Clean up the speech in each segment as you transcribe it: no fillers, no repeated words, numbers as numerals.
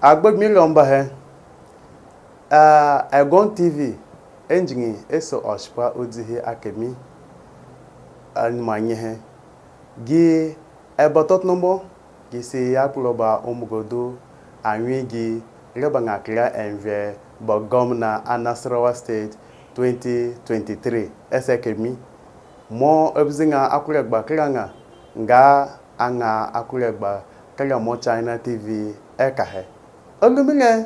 agbeg mi lomba he Egon TV enjingi eso oshpa odzihe akemi anmanye he gi ebotot nombo gi se yakloba Ombugadu anwi gi reba ngakla enve ba gomna Nasarawa State 2023 esekemi mo ebzinga akulegba klanga nga anga akulegba kala mo China TV ekahe olumile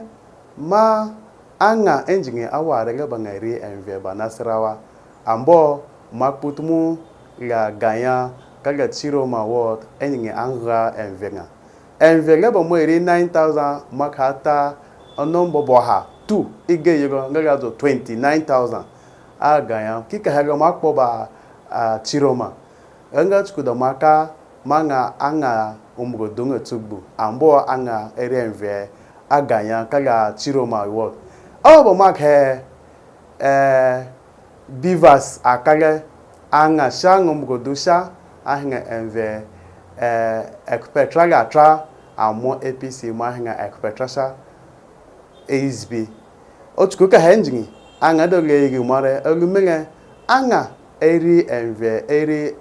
ma anga enjingi aware reba ngari enve ba Nasarawa ambo makputumu la ganya kala chiro ma word enjingi anga envenga enve ba mo eri 9000 makata onombo boha 2 ige yego ngala zo 29000 aganya kika haga makpo ba chiroma anga chukuda maka manga anga Ombugadu ngetugbu ambo anga eri enve aganya kala chiroma word obo makhe bivas akale anga shang Ombugadu sha ahinga enve ekpetraga tra amo APC mahinga ekpetrasha ASB ochukuka henjingi anga dogegi mare olumenge anga eri enve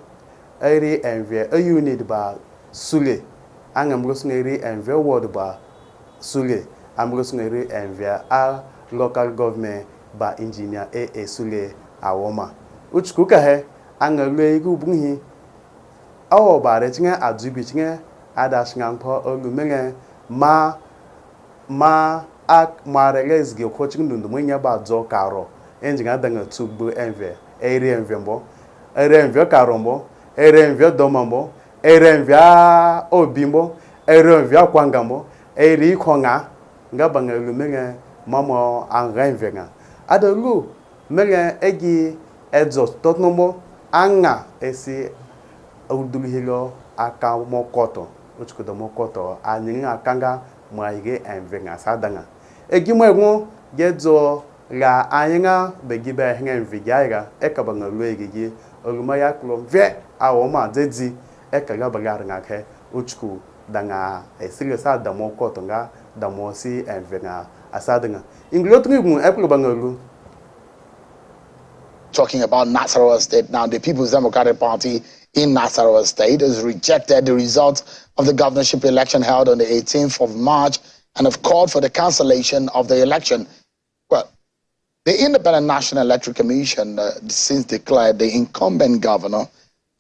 a unit ba sule anga mgosunga eri enve ward ba sule amgosunga eri enve a local government ba engineer sule awoma uchukuka he anga lwegi ubunhi awo bare tinga adubi tinga adashinga mpo olumenge ma ak mareles ge coaching ndundu mwenya ba dzo karo enjinga danga tugbu enve eri envembo eri enve karombo eri enve domambo eri enve obimbo eri enve kwangambo eri khonga ngabanga lumenge mamo anga envenga adalu menge egi edzo totnombo anga esi udulihilo aka mokoto uchukudo mokoto aninga kanga mwaige envenga sadanga egimwego gedzo la anyinga begibe henga mvigaira ekabanga lwegigi oluma yaklo ve awoma dzedzi ekaga bagar ngake uchuku danga esile sa damo kotonga damo si envenga asadanga inglotungu ekabanga lu. Talking about Nasarawa State now, the People's Democratic Party in Nasarawa State has rejected the results of the governorship election held on the 18th of March and have called for the cancellation of the election. Well, the Independent National Electoral Commission since declared the incumbent governor,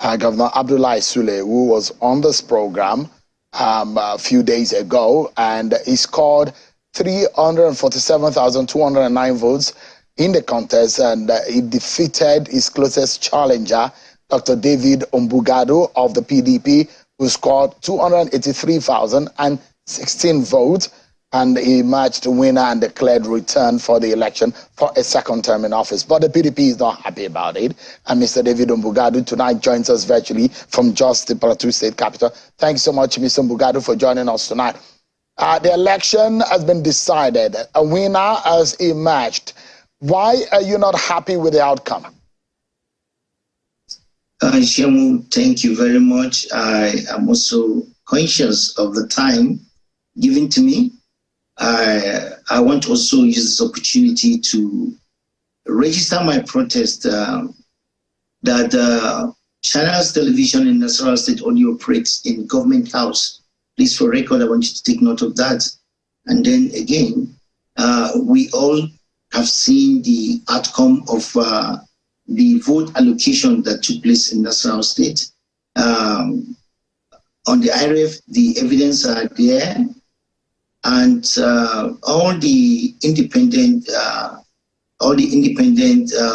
Governor Abdullahi Sule, who was on this program a few days ago, and he scored 347,209 votes in the contest, and he defeated his closest challenger, Dr. David Ombugadu of the PDP, who scored 283,016 votes, and he emerged winner and declared return for the election for a second term in office. But the PDP is not happy about it, and Mr. David Ombugadu tonight joins us virtually from Jos, the Plateau State capital. Thank you so much, Mr. Ombugadu, for joining us tonight. The election has been decided. A winner has emerged. Why are you not happy with the outcome? Shemu, thank you very much. I am also conscious of the time given to me. I want to also use this opportunity to register my protest that Channels Television in Nasarawa State only operates in Government House. Please, for record, I want you to take note of that. And then again, we all have seen the outcome of the vote allocation that took place in Nasarawa State. On the IRF, the evidence are there, and all the independent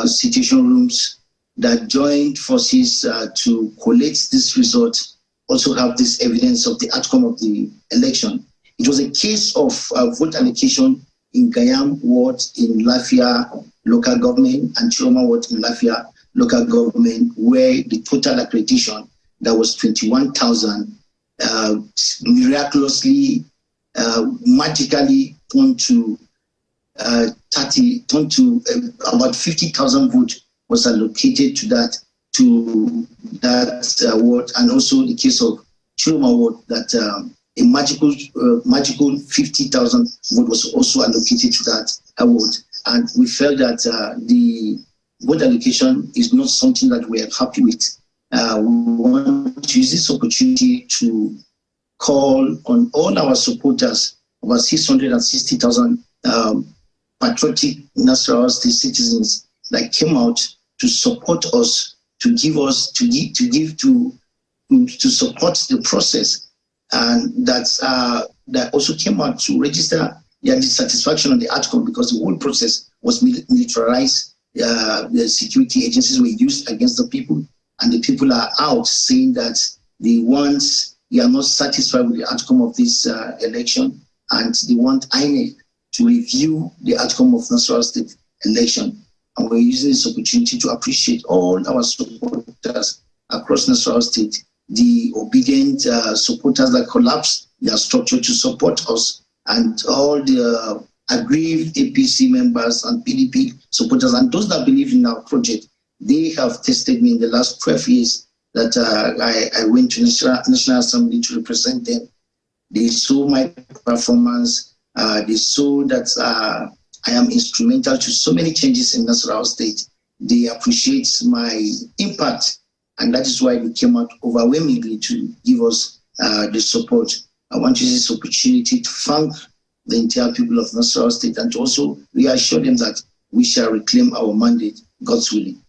situation rooms that joined forces to collate this result also have this evidence of the outcome of the election. It was a case of vote allocation in Gayam ward in Lafia local government and Chioma ward in Lafia local government, where the total accreditation that was 21,000 miraculously, magically turned to about 50,000 votes was allocated to that ward, and also the case of Chioma ward that a magical 50,000 vote was also allocated to that award. And we felt that the vote allocation is not something that we are happy with. We want to use this opportunity to call on all our supporters, about 660,000 patriotic Nasarawa State citizens that came out to support us, to support the process, and that also came out to register their dissatisfaction on the outcome, because the whole process was militarized. The security agencies were used against the people, and the people are out saying that they are not satisfied with the outcome of this election, and they want INEC to review the outcome of Nasarawa State election. And we're using this opportunity to appreciate all our supporters across Nasarawa State, the obedient supporters that collapsed their structure to support us, and all the aggrieved APC members and PDP supporters, and those that believe in our project. They have tested me in the last 12 years that I went to National Assembly to represent them. They saw my performance. They saw that I am instrumental to so many changes in Nasarawa State. They appreciate my impact, and that is why they came out overwhelmingly to give us the support. I want to use this opportunity to thank the entire people of Nasarawa State and to also reassure them that we shall reclaim our mandate, God's willing.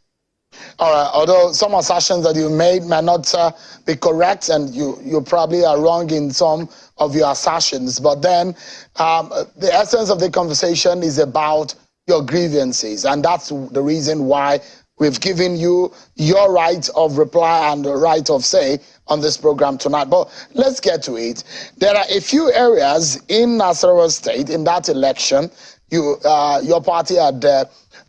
All right, although some assertions that you made may not be correct, and you probably are wrong in some of your assertions, but then the essence of the conversation is about your grievances, and that's the reason why we've given you your right of reply and the right of say on this program tonight. But let's get to it. There are a few areas in Nasarawa State in that election. Your party had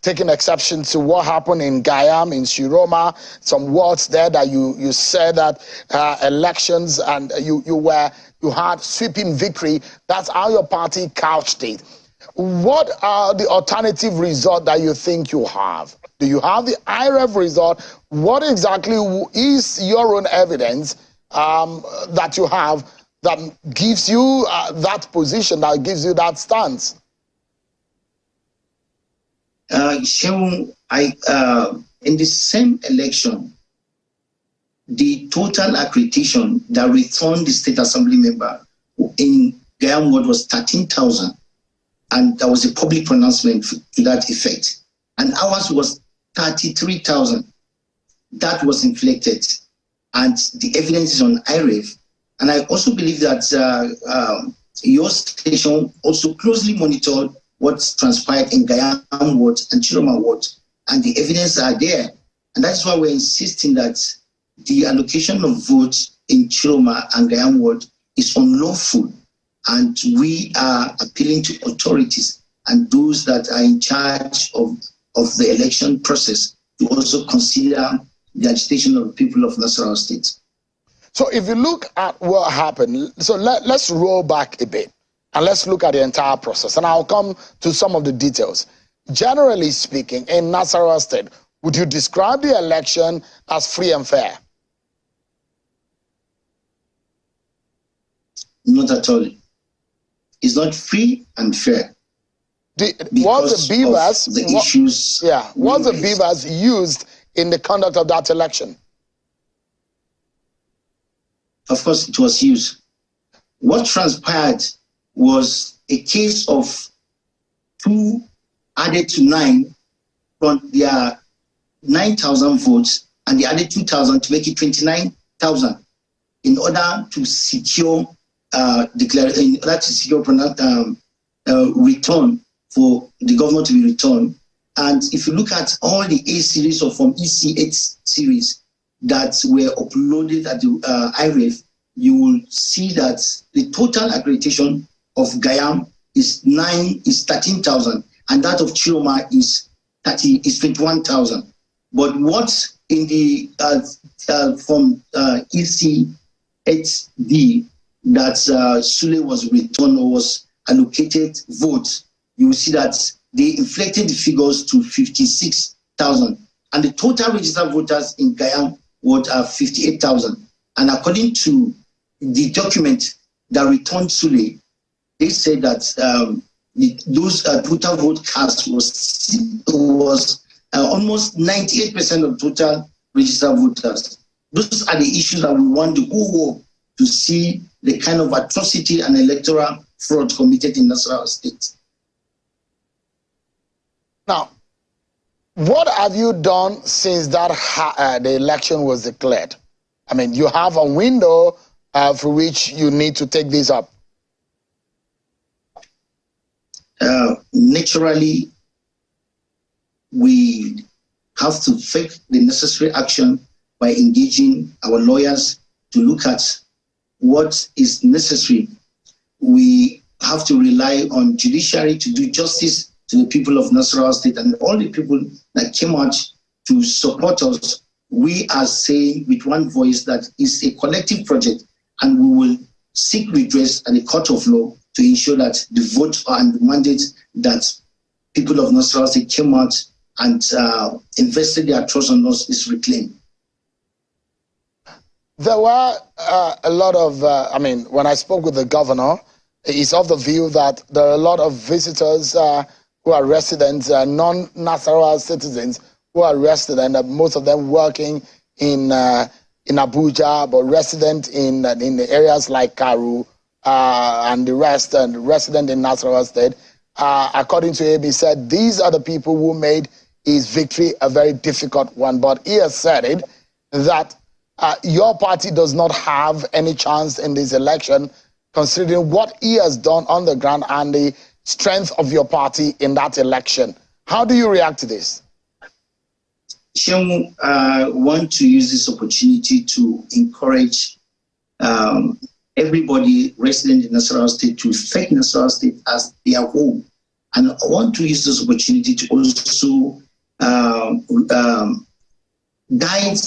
taken exception to what happened in Gayam, in Shiroma, some words there that you said that elections, and you had sweeping victory. That's how your party couched it. What are the alternative results that you think you have? Do you have the IREF result? What exactly is your own evidence that you have that gives you that position, that gives you that stance? Shehu, in the same election, the total accreditation that returned the state assembly member in Gayam Ward was 13,000, and there was a public pronouncement to that effect. And ours was 33,000. That was inflected, and the evidence is on IREF. And I also believe that your station also closely monitored what's transpired in Gayam Ward and Chiroma Ward, and the evidence are there. And that's why we're insisting that the allocation of votes in Chiroma and Gayam Ward is unlawful, and we are appealing to authorities and those that are in charge of the election process to also consider the agitation of the people of Nasarawa State. So if you look at what happened, so let's roll back a bit. And let's look at the entire process. And I'll come to some of the details. Generally speaking, in Nasarawa State, would you describe the election as free and fair? Not at all. It's not free and fair. Was the beavers, issues? Yeah, was the beavers used in the conduct of that election? Of course, it was used. What transpired was a case of 2 added to 9 from their 9,000 votes, and they added 2,000 to make it 29,000 in order to secure return for the governor to be returned. And if you look at all the A series or from EC8 series that were uploaded at the IREF, you will see that the total accreditation of Gayam is 13,000, and that of Chiroma is 21,000. But what in the from EC8D that Sule was returned or was allocated votes, you will see that they inflated the figures to 56,000, and the total registered voters in Gayam were 58,000. And according to the document that returned Sule, they said that those total vote cast was almost 98% of total registered voters. Those are the issues that we want the whole world to see the kind of atrocity and electoral fraud committed in Nasarawa State. Now, what have you done since that the election was declared? I mean, you have a window for which you need to take this up. Naturally, we have to take the necessary action by engaging our lawyers to look at what is necessary. We have to rely on judiciary to do justice to the people of Nasarawa State and all the people that came out to support us. We are saying with one voice that it's a collective project, and we will seek redress at the court of law to ensure that the vote and the mandate that people of Nasarawa State came out and invested their trust on us is reclaimed. There were a lot of, when I spoke with the governor, he's of the view that there are a lot of visitors who are residents, non-Nasarawa citizens who are resident, most of them working in Abuja, but resident in the areas like Karu and the rest, and resident in Nasarawa State. According to him, he said these are the people who made his victory a very difficult one. But he has said it, that your party does not have any chance in this election, considering what he has done on the ground and the strength of your party in that election. How do you react to this? Shemu, I want to use this opportunity to encourage everybody resident in Nasarawa State to take Nasarawa State as their home. And I want to use this opportunity to also guide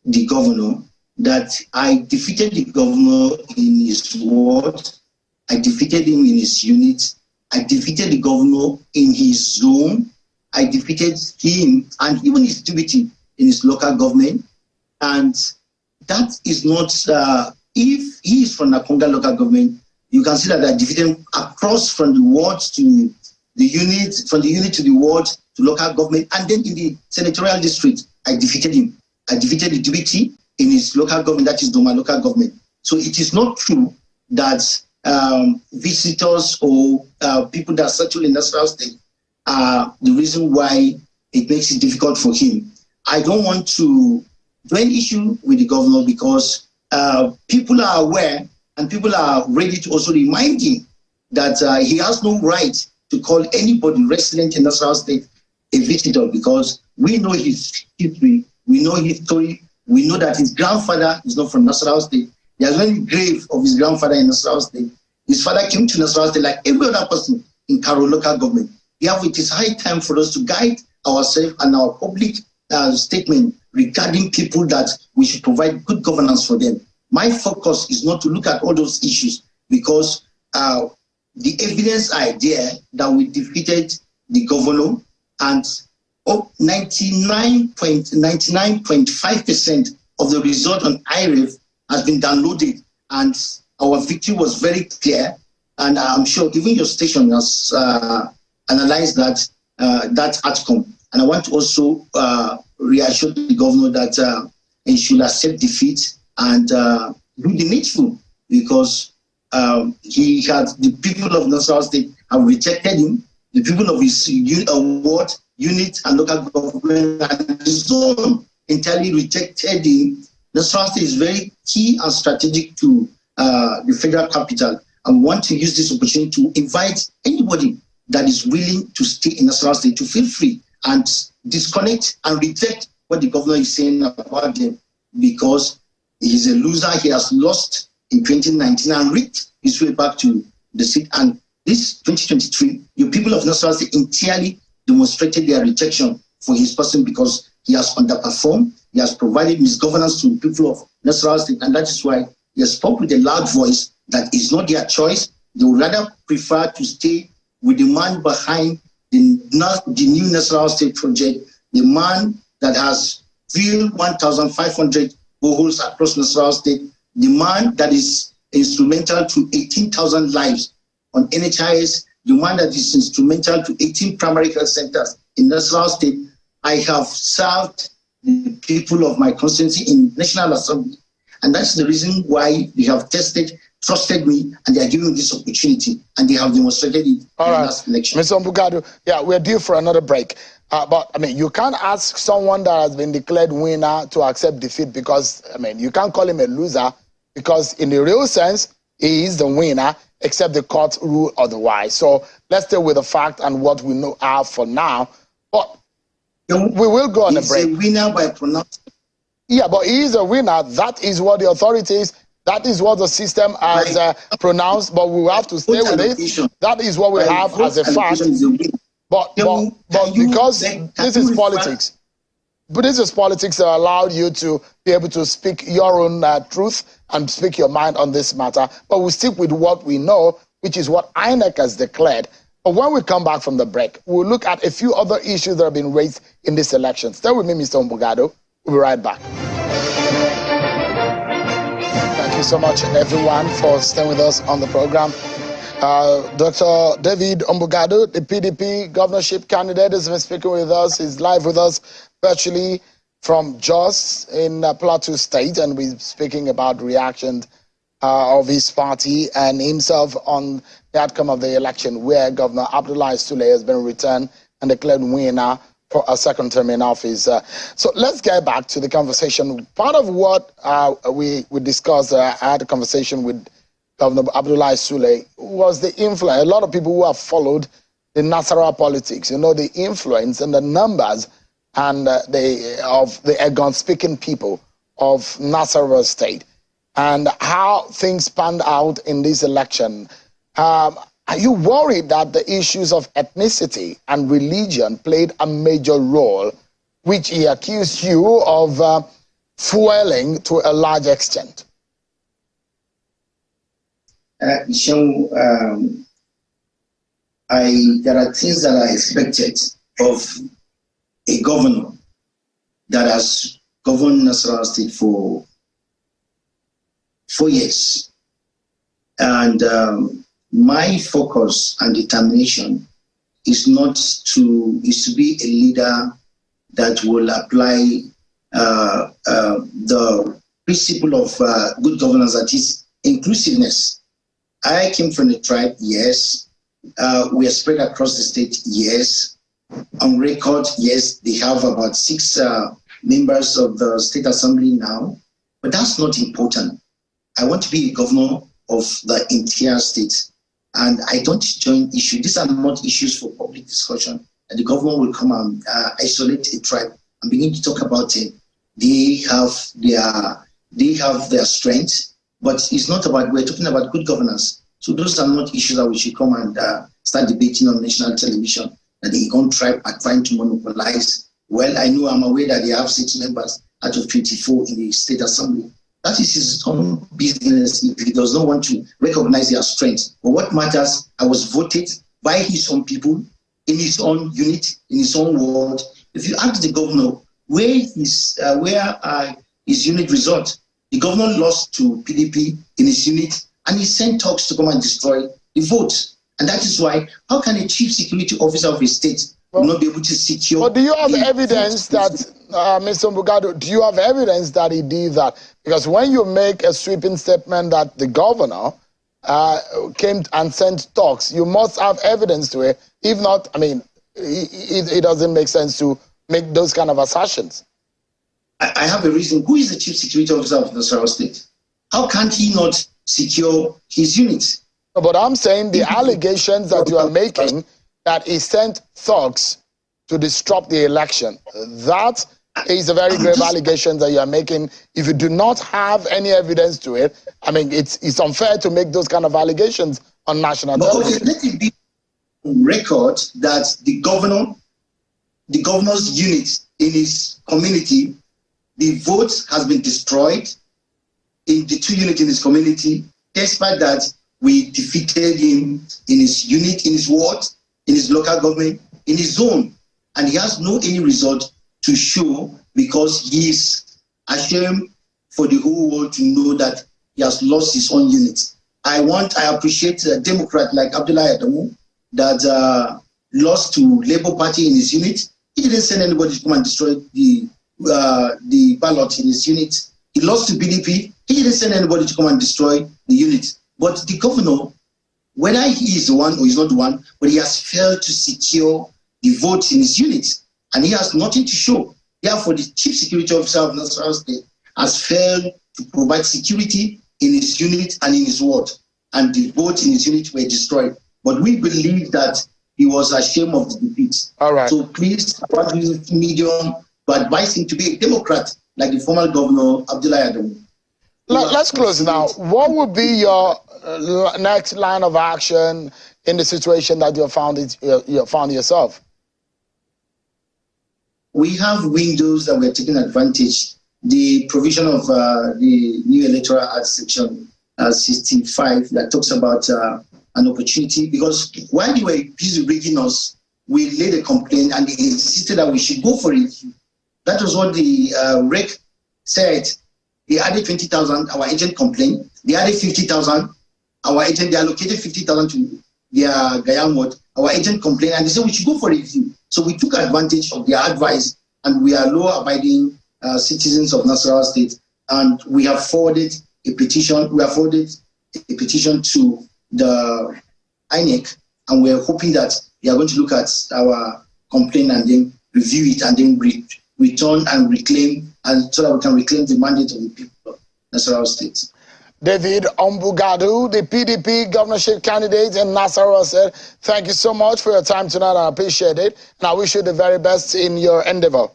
the governor that I defeated the governor in his ward, I defeated him in his unit, I defeated the governor in his zone, I defeated him and even his activity in his local government. And that is not, if he is from Nakonga local government, you can see that I defeated him across from the ward to the unit, from the unit to the ward to local government, and then in the senatorial district, I defeated him. I defeated the deputy in his local government, that is Doma local government. So it is not true that visitors or people that settle in Nasarawa State are the reason why it makes it difficult for him. I don't want to do an issue with the governor because people are aware and people are ready to also remind him that he has no right to call anybody resident in Nasarawa State a visitor, because we know his history, we know his story, we know that his grandfather is not from Nasarawa State. There's only grave of his grandfather in Nasarawa State. His father came to Nasarawa State like every other person in Karo local government. Therefore, it is high time for us to guide ourselves and our public statement regarding people that we should provide good governance for them. My focus is not to look at all those issues, because the evidence are there that we defeated the governor, and 99.5% of the result on IREF has been downloaded, and our victory was very clear. And I'm sure even your station has analyzed that outcome. And I want to also reassure the governor that he should accept defeat and do the needful, because he had the people of Nasarawa State have rejected him. The people of his ward, unit, and local government and the zone entirely rejected him. Nasarawa State is very key and strategic to the federal capital. And we want to use this opportunity to invite anybody that is willing to stay in Nasarawa State to feel free and disconnect and reject what the governor is saying about them, because he's a loser. He has lost in 2019 and reached his way back to the seat. And this 2023, the people of Nasarawa State entirely demonstrated their rejection for his person, because he has underperformed. He has provided misgovernance to the people of Nasarawa State, and that is why he has spoke with a loud voice that is not their choice. They would rather prefer to stay with the man behind the new Nasarawa State project, the man that has filled 1,500 boreholes across Nasarawa State, the man that is instrumental to 18,000 lives on NHIS, the one that is instrumental to 18 primary health centers in Nasarawa State. I have served the people of my constituency in National Assembly. And that's the reason why they have trusted me, and they are giving me this opportunity, and they have demonstrated it in the last election. Mr. Ombugadu, yeah, we're due for another break. But, I mean, you can't ask someone that has been declared winner to accept defeat because, I mean, you can't call him a loser because in the real sense, he is the winner, except the court rule otherwise. So let's stay with the fact and what we know are for now. But we will go on a break. He's a winner by pronouncement. Yeah, but he is a winner. That is what the authorities, that is what the system has pronounced, but we will have to stay with it. That is what we have as a fact. But because this is politics, but this is politics that allowed you to be able to speak your own truth and speak your mind on this matter. But we'll stick with what we know, which is what INEC has declared. But when we come back from the break, we'll look at a few other issues that have been raised in this election. Stay with me, Mr. Ombugadu. We'll be right back. Thank you so much, everyone, for staying with us on the program. Dr. David Ombugadu, the PDP governorship candidate, has been speaking with us. He's live with us virtually from Jos in Plateau State, and we're speaking about reactions of his party and himself on the outcome of the election, where Governor Abdullahi Sule has been returned and declared winner for a second term in office. So let's get back to the conversation. Part of what we discussed, I had a conversation with Governor Abdullahi Sule, was the influence. A lot of people who have followed the Nasarawa politics, you know, the influence and the numbers and of the Egon-speaking people of Nasarawa State, and how things panned out in this election. Are you worried that the issues of ethnicity and religion played a major role, which he accused you of fueling to a large extent? There are things that are expected of a governor that has governed Nasarawa State for 4 years. And my focus and determination is to be a leader that will apply the principle of good governance, that is inclusiveness. I came from a tribe, yes. We are spread across the state, yes. On record, yes, they have about 6 members of the State Assembly now, but that's not important. I want to be a governor of the entire state, and I don't join issues. These are not issues for public discussion. And the government will come and isolate a tribe and begin to talk about it. They have their strength, but it's not about. We're talking about good governance. So those are not issues that we should come and start debating on national television. That the Egon tribe are trying to monopolize. Well, I'm aware that they have 6 members out of 24 in the State Assembly. That is his own business if he does not want to recognize their strength. But what matters, I was voted by his own people, in his own unit, in his own ward. If you ask the governor where his unit result, the governor lost to PDP in his unit, and he sent thugs to come and destroy the vote. And that is why, how can a chief security officer of a state not be able to secure? But do you have evidence that, Mr. Ombugadu, do you have evidence that he did that? Because when you make a sweeping statement that the governor came and sent talks, you must have evidence to it. If not, I mean, it doesn't make sense to make those kind of assertions. I have a reason. Who is the chief security officer of Nasarawa State? How can't he not secure his unit? No, but I'm saying the allegations that you are making, that he sent thugs to disrupt the election, that is a very grave allegation that you are making. If you do not have any evidence to it, I mean, it's unfair to make those kind of allegations on national television. Let it be on record that the governor's unit in his community, the vote has been destroyed in the 2 units in his community, despite that we defeated him in his unit, in his ward, in his local government, in his zone. And he has no any result to show, because he is ashamed for the whole world to know that he has lost his own unit. I appreciate a Democrat like Abdullah Adamu that lost to Labour Party in his unit. He didn't send anybody to come and destroy the ballot in his unit. He lost to BDP. He didn't send anybody to come and destroy the unit. But the governor, whether he is the one or he's not the one, but he has failed to secure the votes in his unit. And he has nothing to show. Therefore, the Chief Security Officer of Nasarawa State has failed to provide security in his unit and in his ward. And the votes in his unit were destroyed. But we believe that he was ashamed of the defeat. All right. So please, I want to use the medium to advise him to be a Democrat like the former governor, Abdullah Adamu. Let's close now. What would be your next line of action in the situation that you found yourself? We have windows that we're taking advantage. The provision of the new Electoral Act section 65 that talks about an opportunity, because while they were busy rigging us, we laid a complaint and they insisted that we should go for it. That was what the REC said. They added 20,000, our agent complained. They added 50,000, our agent, they allocated 50,000 to their Guyam ward. Our agent complained and they said we should go for review. So we took advantage of their advice and we are law-abiding citizens of Nasarawa State, and we have forwarded a petition. We have forwarded a petition to the INEC, and we are hoping that they are going to look at our complaint and then review it and then return and reclaim, and so that we can reclaim the mandate of the people of Nasarawa State. David Ombugadu, the PDP governorship candidate in Nasarawa State, thank you so much for your time tonight. I appreciate it, and I wish you the very best in your endeavor.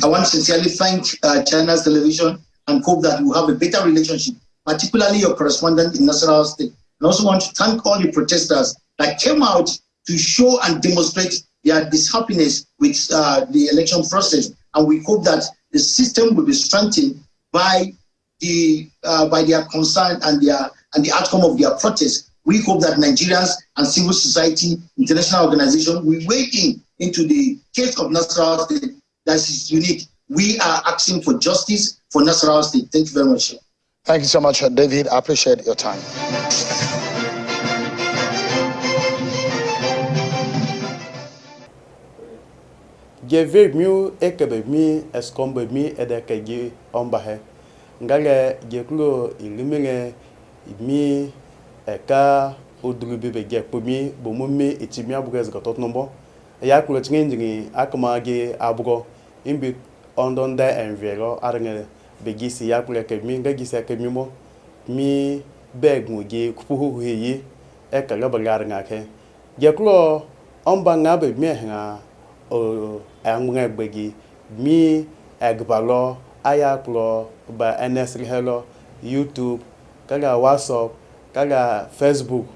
I want to sincerely thank China's television and hope that we'll have a better relationship, particularly your correspondent in Nasarawa State. And also want to thank all the protesters that came out to show and demonstrate their dishappiness with the election process. And we hope that the system will be strengthened by their concern and the outcome of their protest. We hope that Nigerians and civil society, international organizations will weigh into the case of Nasarawa State that is unique. We are asking for justice for Nasarawa State. Thank you very much. Thank you so much, David. I appreciate your time. Geve miu ekebe mi eskombe mi edeke gi ombahe. Ngale geklo ilimenge mi eka odrubi be gekpomi bomumi itimi abugez gotot nombo. Ya kulo tingi akama gi abugo imbi ondonda envero arnge begisi ya kulo kemi ngagisi akemi mo mi begmu gi kupuhu heyi ekala bagar ngake. Geklo omba ngabe mi ha o angwe gbegi mi egbalo ayaklo ba NSL hello YouTube kala WhatsApp kala Facebook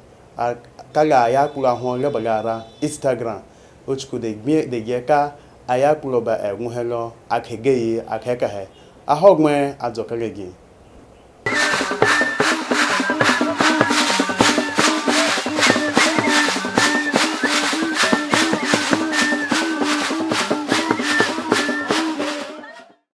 kala ayaklo ahon le bagara Instagram ochku de mi de geka ayaklo ba engwe hello akhegeyi akhekahe ahogme azokalegi.